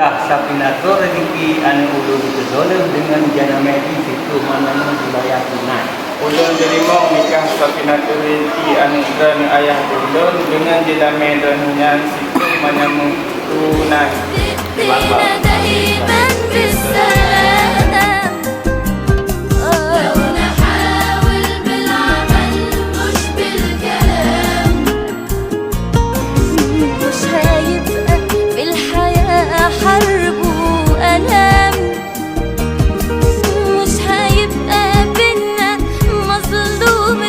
Safinatur rezeki anu ulun kedono dengan jana medis itu mana wilayah tunai. Ulun terima nikah Safinatur rezeki anu dan ayah ulun dengan jana medannya situ mana tunai. حرب وألم مش هيبقى بينا مظلوم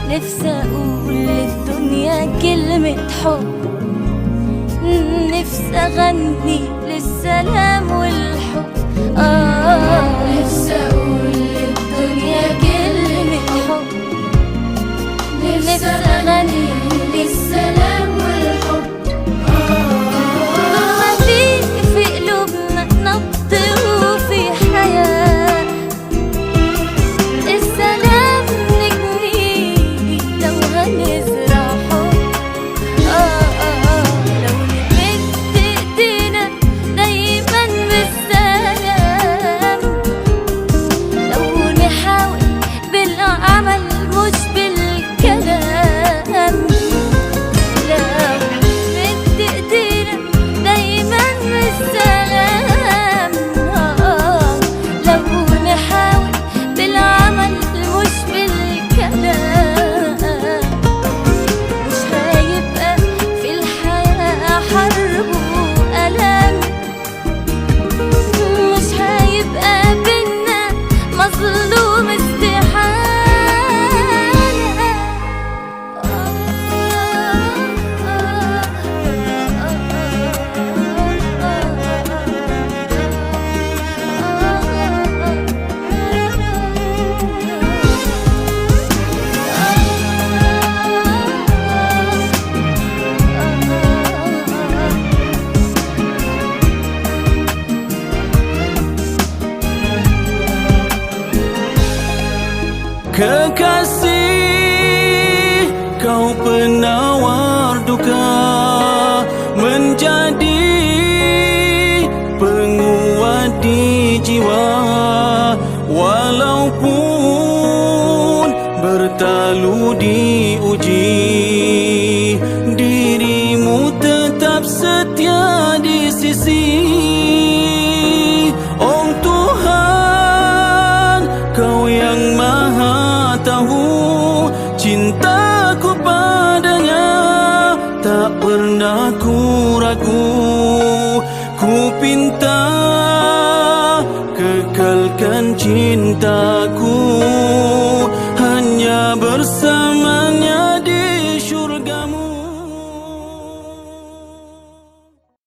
نفسي أقول للدنيا كلمة حب، نفسي أغني للسلام والحب. نفسي أقول للدنيا كلمة حب، نفسي أغني للسلام والحب. طول ما في قلوبنا نبض وفي حياة، السلام نجنيه لو هنزرع حب. لو نمد ايدينا دايما بالسلام، لو نحاول بالعمل مش بالكلام، لو نمد ايدينا دايما بالسلام، لو نحاول بالعمل مش بالكلام، مش هيبقى في الحياة حرب وألم، مش هيبقى بينا مظلوم Kekasih, kau penawar duka, menjadi penguat di jiwa. Walaupun bertalu diuji, dirimu tetap setia di sisi. Oh Tuhan, kau yang maha tahu, cintaku padanya tak pernah ku ragu. Ku pinta kekalkan cintaku hanya bersama